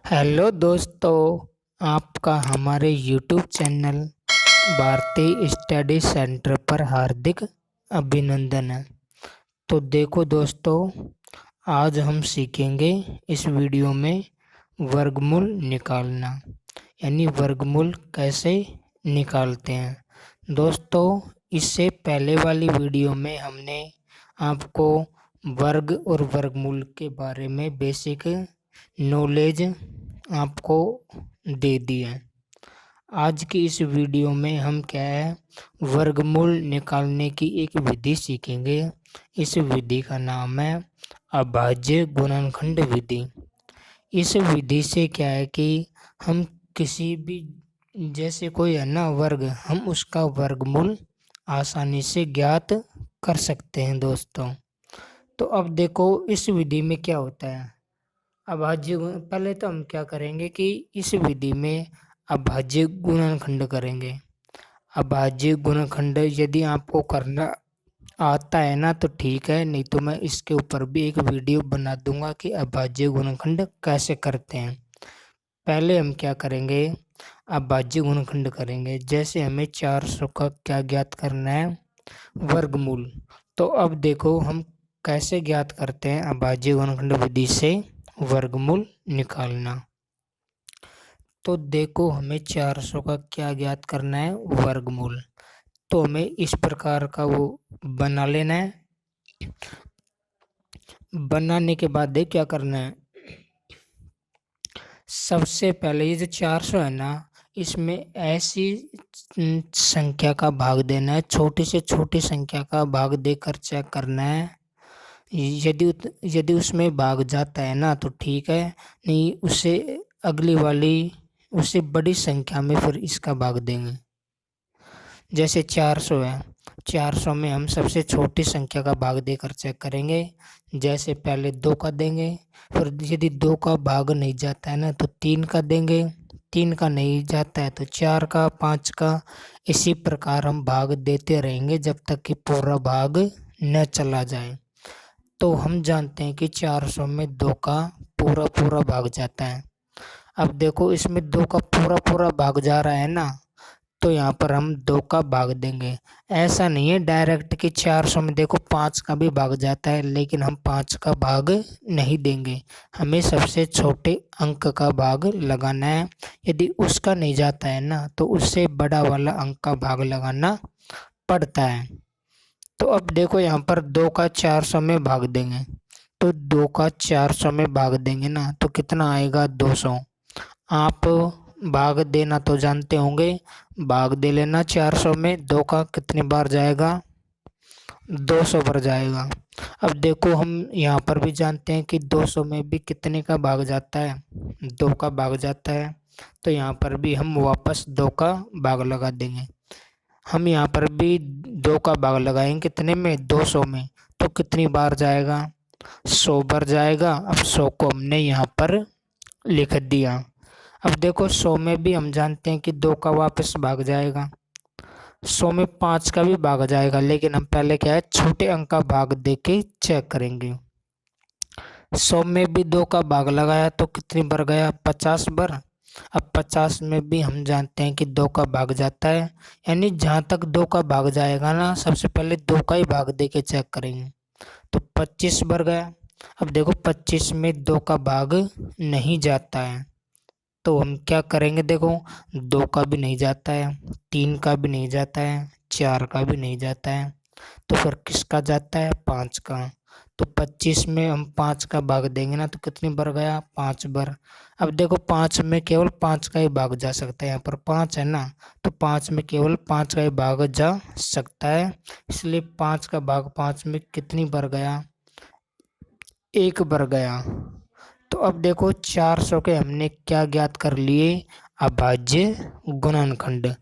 Hello दोस्तों, आपका हमारे यूट्यूब चैनल भारतीय स्टडी सेंटर पर हार्दिक अभिनंदन है। तो देखो दोस्तों, आज हम सीखेंगे इस वीडियो में वर्गमूल निकालना, यानी वर्गमूल कैसे निकालते हैं। दोस्तों, इससे पहले वाली वीडियो में हमने आपको वर्ग और वर्गमूल के बारे में बेसिक नॉलेज आपको दे दिया है। आज की इस वीडियो में हम क्या है, वर्गमूल निकालने की एक विधि सीखेंगे। इस विधि का नाम है अभाज्य गुणनखंड विधि। इस विधि से क्या है कि हम किसी भी, जैसे कोई है ना वर्ग, हम उसका वर्गमूल आसानी से ज्ञात कर सकते हैं दोस्तों। तो अब देखो इस विधि में क्या होता है। पहले तो हम क्या करेंगे कि इस विधि में अभाज्य गुणनखंड करेंगे। अभाज्य गुणनखंड यदि आपको करना आता है ना तो ठीक है, नहीं तो मैं इसके ऊपर भी एक वीडियो बना दूंगा कि अभाज्य गुणनखंड कैसे करते हैं। पहले हम क्या करेंगे, अभाज्य गुणनखंड करेंगे। जैसे हमें 400 का क्या ज्ञात करना है, वर्गमूल। तो अब देखो हम कैसे ज्ञात करते हैं अभाज्य गुणनखंड विधि से वर्गमूल निकालना। तो देखो हमें 400 का क्या ज्ञात करना है, वर्गमूल। तो हमें इस प्रकार का वो बना लेना है। बनाने के बाद देख क्या करना है। सबसे पहले ये जो 400 है ना, इसमें ऐसी संख्या का भाग देना है, छोटी से छोटी संख्या का भाग देकर चेक करना है। यदि उसमें भाग जाता है ना तो ठीक है, नहीं उससे अगली वाली उससे बड़ी संख्या में फिर इसका भाग देंगे। जैसे 400 है, 400 में हम सबसे छोटी संख्या का भाग देकर चेक करेंगे। जैसे पहले 2 का देंगे, फिर यदि 2 का भाग नहीं जाता है ना तो 3 का देंगे, 3 का नहीं जाता है तो 4 का, 5 का। इसी प्रकार हम भाग देते रहेंगे जब तक कि पूरा भाग न चला जाए। तो हम जानते हैं कि 400 में 2 का पूरा पूरा भाग जाता है। अब देखो इसमें 2 का पूरा पूरा भाग जा रहा है ना, तो यहाँ पर हम 2 का भाग देंगे। ऐसा नहीं है डायरेक्ट कि 400 में देखो 5 का भी भाग जाता है, लेकिन हम 5 का भाग नहीं देंगे। हमें सबसे छोटे अंक का भाग लगाना है। यदि उसका नहीं जाता है ना तो उससे बड़ा वाला अंक का भाग लगाना पड़ता है। तो अब देखो यहाँ पर 2 का 400 में भाग देंगे, तो 2 का 400 में भाग देंगे ना तो कितना आएगा, 200। आप भाग देना तो जानते होंगे, भाग दे लेना 400 में 2 का कितनी बार जाएगा, 200 बार जाएगा। अब देखो हम यहाँ पर भी जानते हैं कि 200 में भी कितने का भाग जाता है, 2 का भाग जाता है। तो यहाँ पर भी हम वापस 2 का भाग लगा देंगे। हम यहाँ पर भी 2 का भाग लगाएंगे कितने में, 200 में। तो कितनी बार जाएगा, 100 बार जाएगा। अब 100 को हमने यहाँ पर लिख दिया। अब देखो 100 में भी हम जानते हैं कि 2 का वापस भाग जाएगा, 100 में 5 का भी भाग जाएगा, लेकिन हम पहले क्या है, छोटे अंक का भाग दे के चेक करेंगे। 100 में भी 2 का भाग लगाया तो कितनी बार गया, 50 बार। अब 50 में भी हम जानते हैं कि 2 का भाग जाता है, यानी जहाँ तक 2 का भाग जाएगा ना सबसे पहले 2 का ही भाग दे के चेक करेंगे। तो 25 बार गया। अब देखो 25 में 2 का भाग नहीं जाता है, तो हम क्या करेंगे, देखो 2 का भी नहीं जाता है, 3 का भी नहीं जाता है, 4 का भी नहीं जाता है, तो फिर किसका जाता है, 5 का। तो 25 में हम 5 का भाग देंगे ना तो कितनी बार गया, 5 बार। अब देखो 5 में केवल 5 का ही भाग जा सकता है, यहाँ पर 5 है ना, तो 5 में केवल 5 का ही भाग जा सकता है, इसलिए 5 का भाग 5 में कितनी बार गया, 1 बार गया। तो अब देखो 400 के हमने क्या ज्ञात कर लिए, अभाज्य गुणनखंड।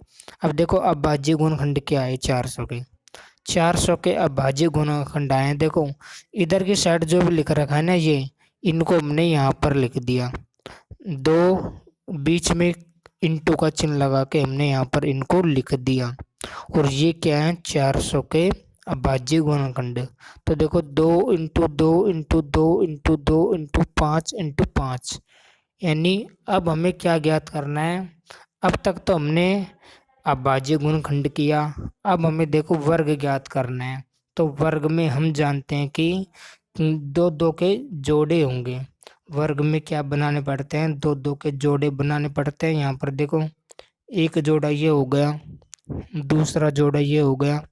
अब देखो अभाज्य गुणनखंड क्या है, 400 के अभाज्य गुणनखंड आए हैं। देखो इधर की साइड जो भी लिख रखा है ना, ये इनको हमने यहाँ पर लिख दिया, 2 बीच में इंटू का चिन्ह लगा के हमने यहाँ पर इनको लिख दिया। और ये क्या है, 400 के अभाज्य गुणनखंड। तो देखो 2 into 2 into 2 into 2 into 5 into 5, यानी अब हमें क्या ज्ञात करना है। अब तक तो हमने अभाज्य गुणनखंड किया। अब हमें देखो वर्ग ज्ञात करना है। तो वर्ग में हम जानते हैं कि दो दो के जोड़े होंगे। वर्ग में क्या बनाने पड़ते हैं, दो दो के जोड़े बनाने पड़ते हैं। यहाँ पर देखो एक जोड़ा ये हो गया, दूसरा जोड़ा ये हो गया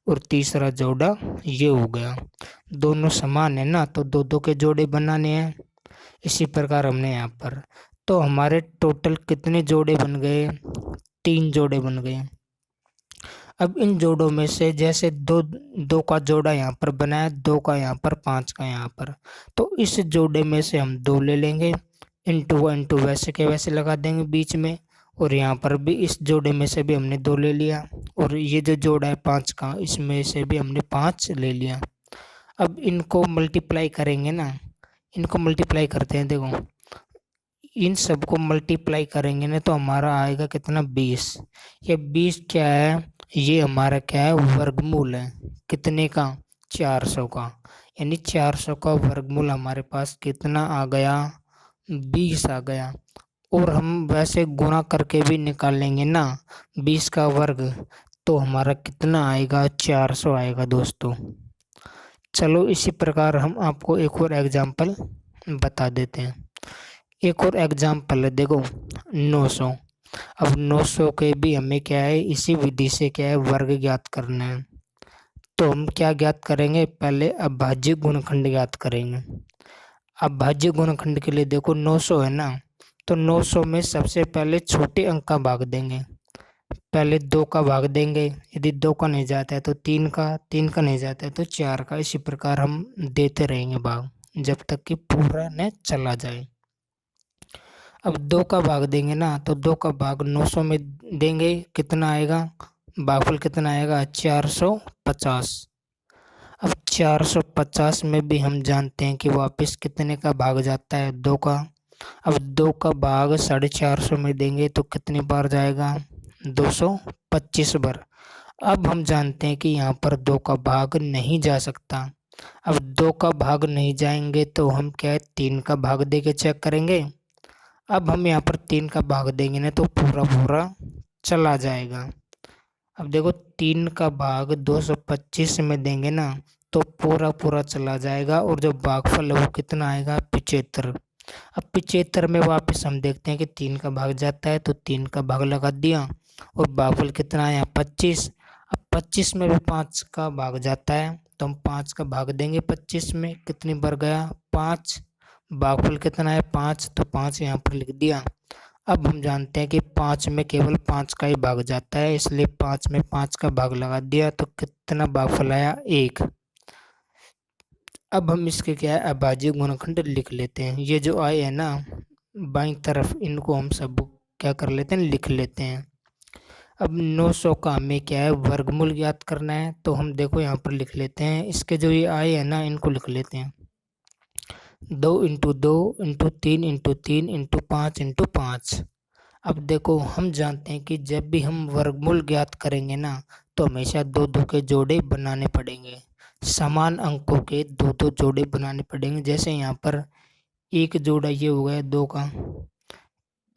और तीसरा जोड़ा ये हो गया। दोनों समान है ना, तो दो दो के जोड़े बनाने हैं। इसी प्रकार हमने यहाँ पर, तो हमारे टोटल कितने जोड़े बन गए, 3 जोड़े बन गए। अब इन जोड़ों में से जैसे दो दो का जोड़ा यहाँ पर बनाया, दो का यहाँ पर, 5 का यहाँ पर, तो इस जोड़े में से हम 2 ले लेंगे, इंटू इंटू वैसे के वैसे लगा देंगे बीच में। और यहाँ पर भी इस जोड़े में से भी हमने 2 ले लिया, और ये जो जोड़ा है 5 का, इसमें से भी हमने 5 ले लिया। अब इनको मल्टीप्लाई करेंगे ना, इनको मल्टीप्लाई करते हैं। देखो इन सबको मल्टीप्लाई करेंगे ना तो हमारा आएगा कितना, 20। ये 20 क्या है, ये हमारा क्या है, वर्गमूल है। कितने का, 400 का। यानी 400 का वर्गमूल हमारे पास कितना आ गया, 20 आ गया। और हम वैसे गुणा करके भी निकाल लेंगे ना 20 का वर्ग, तो हमारा कितना आएगा, 400 आएगा दोस्तों। चलो इसी प्रकार हम आपको एक और एग्जाम्पल बता देते हैं। एक और एग्जाम्पल है, देखो 900। अब 900 के भी हमें क्या है, इसी विधि से क्या है, वर्ग ज्ञात करना है। तो हम क्या ज्ञात करेंगे, पहले अभाज्य गुणनखंड ज्ञात करेंगे। अभाज्य गुणनखंड के लिए देखो 900 है ना, तो 900 में सबसे पहले छोटे अंक का भाग देंगे। पहले 2 का भाग देंगे, यदि 2 का नहीं जाता है तो 3 का, 3 का नहीं जाता है तो 4 का। इसी प्रकार हम देते रहेंगे भाग जब तक कि पूरा न चला जाए। अब 2 का भाग देंगे ना, तो 2 का भाग 900 में देंगे, कितना आएगा, भागफल कितना आएगा, 450। अब 450 में भी हम जानते हैं कि वापस कितने का भाग जाता है, 2 का। अब 2 का भाग 450 में देंगे तो कितनी बार जाएगा, 225 बार। अब हम जानते हैं कि यहाँ पर 2 का भाग नहीं जा सकता। अब 2 का भाग नहीं जाएंगे तो हम क्या है, 3 का भाग दे के चेक करेंगे। अब हम यहाँ पर 3 का भाग देंगे ना तो पूरा पूरा चला जाएगा। अब देखो 3 का भाग 225 में देंगे ना तो पूरा पूरा चला जाएगा, और जो भागफल है वो कितना आएगा, 75। अब 75 में वापस हम देखते हैं कि 3 का भाग जाता है, तो 3 का भाग लगा दिया, और भागफल कितना आया, 25। अब 25 में भी 5 का भाग जाता है, तो हम 5 का भाग देंगे 25 में, कितनी बार गया, 5। भागफल कितना है, 5, तो 5 यहाँ पर लिख दिया। अब हम जानते हैं कि 5 में केवल 5 का ही भाग जाता है, इसलिए 5 में 5 का भाग लगा दिया, तो कितना भागफल आया, 1। अब हम इसके क्या है, अभाज्य गुणनखंड लिख लेते हैं। ये जो आए है ना बाईं तरफ, इनको हम सब क्या कर लेते हैं, लिख लेते हैं। अब 900 का हमें क्या है, वर्गमूल ज्ञात करना है, तो हम देखो यहाँ पर लिख लेते हैं। इसके जो ये आए है ना, इनको लिख लेते हैं, 2 into 2 into 3 into 3 into 5 into 5। अब देखो हम जानते हैं कि जब भी हम वर्गमूल ज्ञात करेंगे ना तो हमेशा दो दो के जोड़े बनाने पड़ेंगे। समान अंकों के दो दो जोड़े बनाने पड़ेंगे। जैसे यहाँ पर एक जोड़ा ये हो गया 2 का,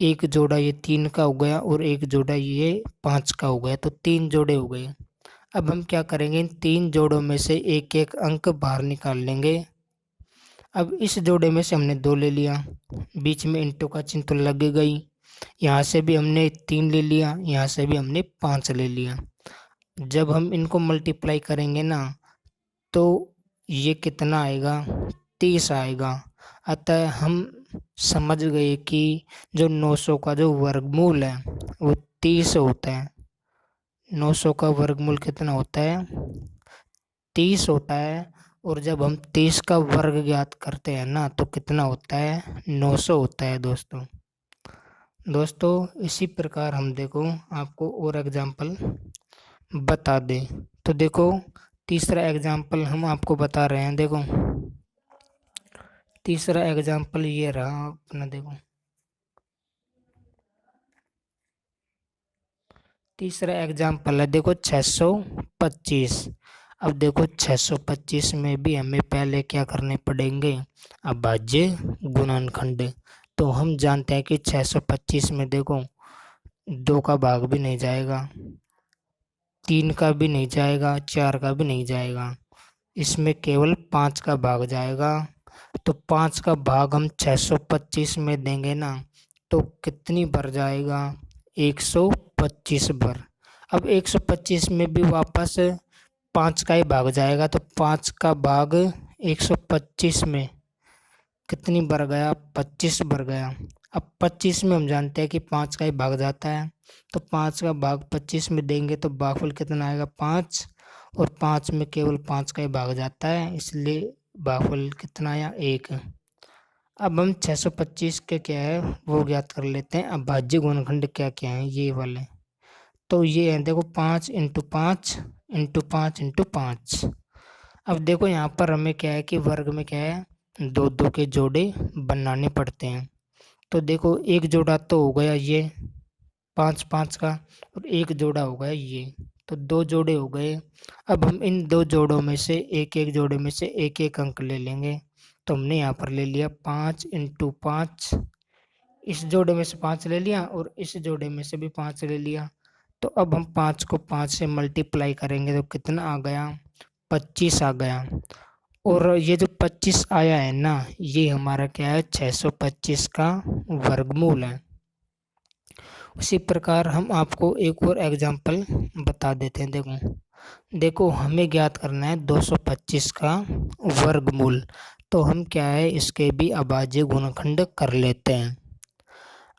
एक जोड़ा ये 3 का हो गया, और एक जोड़ा ये 5 का हो गया, तो 3 जोड़े हो गए। अब हम क्या करेंगे, इन 3 जोड़ों में से एक एक अंक बाहर निकाल लेंगे। अब इस जोड़े में से हमने 2 ले लिया, बीच में इंटू का चिन्ह तो लग गई। यहाँ से भी हमने 3 ले लिया, यहाँ से भी हमने 5 ले लिया। जब हम इनको मल्टीप्लाई करेंगे ना तो ये कितना आएगा, 30 आएगा। अतः हम समझ गए कि जो 900 का जो वर्गमूल है वो 30 होता है। 900 का वर्गमूल कितना होता है, 30 होता है। और जब हम 30 का वर्ग ज्ञात करते हैं ना तो कितना होता है, 900 होता है दोस्तों। इसी प्रकार हम देखो आपको और एग्जांपल बता दें। तो देखो तीसरा एग्जांपल हम आपको बता रहे हैं। देखो तीसरा एग्जांपल ये रहा अपना, देखो तीसरा एग्जांपल है, देखो 625। अब देखो 625 में भी हमें पहले क्या करने पड़ेंगे, अभाज्य गुणनखंड। तो हम जानते हैं कि 625 में देखो 2 का भाग भी नहीं जाएगा, 3 का भी नहीं जाएगा, 4 का भी नहीं जाएगा, इसमें केवल 5 का भाग जाएगा। तो 5 का भाग हम 625 में देंगे ना, तो कितनी बार जाएगा? 125 बार। अब 125 में भी वापस 5 का ही भाग जाएगा, तो 5 का भाग 125 में कितनी बार गया? 25 बार गया। अब 25 में हम जानते हैं कि 5 का ही भाग जाता है, तो 5 का भाग 25 में देंगे तो भागफल कितना आएगा? 5। और 5 में केवल 5 का ही भाग जाता है, इसलिए भागफल कितना आया? 1। अब हम 625 के क्या है वो ज्ञात कर लेते हैं। अब भाज्य गुणनखंड क्या क्या है ये वाले, तो ये है देखो 5 इंटू 5 इंटू 5 इंटू 5। अब देखो यहाँ पर हमें क्या है कि वर्ग में क्या है, 2 2 के जोड़े बनाने पड़ते हैं। तो देखो एक जोड़ा तो हो गया ये 5 5 का, और एक जोड़ा हो गया ये, तो 2 जोड़े हो गए। अब हम इन 2 जोड़ों में से एक एक जोड़े में से एक एक अंक ले लेंगे। तो हमने यहाँ पर ले लिया 5 इंटू 5, इस जोड़े में से 5 ले लिया और इस जोड़े में से भी 5 ले लिया। तो अब हम 5 को 5 से मल्टीप्लाई करेंगे तो कितना आ गया? 25 आ गया। और ये जो 25 आया है ना, ये हमारा क्या है? 625 का वर्गमूल है। उसी प्रकार हम आपको एक और एग्जांपल बता देते हैं। देखो देखो हमें ज्ञात करना है 225 का वर्गमूल। तो हम क्या है, इसके भी अभाज्य गुणनखंड कर लेते हैं।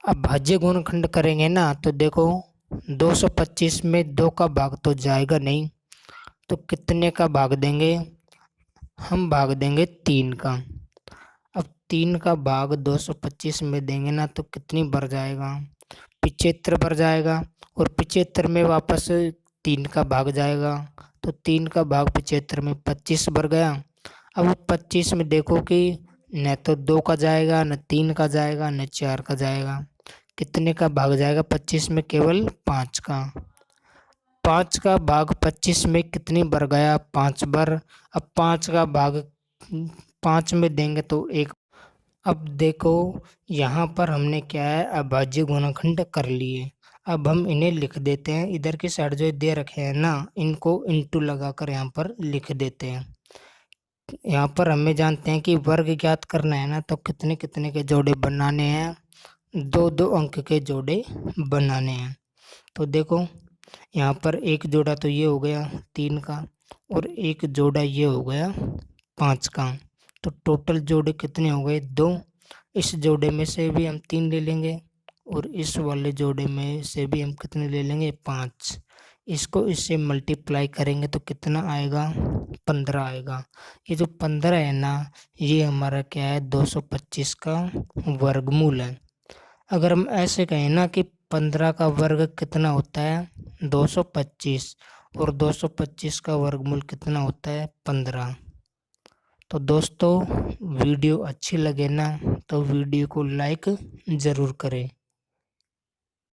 अब भाज्य गुणनखंड करेंगे ना, तो देखो 225 में 2 का भाग तो जाएगा नहीं, तो कितने का भाग देंगे? हम भाग देंगे 3 का। अब 3 का भाग 225 में देंगे ना, तो कितनी बार जाएगा? 75 बार जाएगा। और 75 में वापस 3 का भाग जाएगा, तो 3 का भाग 75 में 25 बार गया। अब 25 में देखो कि न तो 2 का जाएगा, न 3 का जाएगा, न 4 का जाएगा, कितने का भाग जाएगा? 25 में केवल 5 का। 5 का भाग 25 में कितनी बार गया? 5 बार। अब 5 का भाग 5 में देंगे तो 1। अब देखो यहाँ पर हमने क्या है, अभाज्य गुणनखंड कर लिए। अब हम इन्हें लिख देते हैं। इधर की साइड जो दे रखे हैं ना, इनको इंटू लगाकर यहाँ पर लिख देते हैं। यहाँ पर हमें जानते हैं कि वर्ग ज्ञात करना है ना, तो कितने कितने के जोड़े बनाने हैं? 2 2 अंक के जोड़े बनाने हैं। तो देखो यहाँ पर एक जोड़ा तो ये हो गया 3 का, और एक जोड़ा ये हो गया 5 का। तो टोटल जोड़े कितने हो गए? 2। इस जोड़े में से भी हम 3 ले लेंगे, और इस वाले जोड़े में से भी हम कितने ले लेंगे? 5। इसको इससे मल्टीप्लाई करेंगे तो कितना आएगा? 15 आएगा। ये जो 15 है ना, ये हमारा क्या है? 225 का वर्गमूल है। अगर हम ऐसे कहें ना कि 15 का वर्ग कितना होता है? 225। और 225 का वर्गमूल कितना होता है? 15। तो दोस्तों वीडियो अच्छी लगे ना, तो वीडियो को लाइक ज़रूर करें।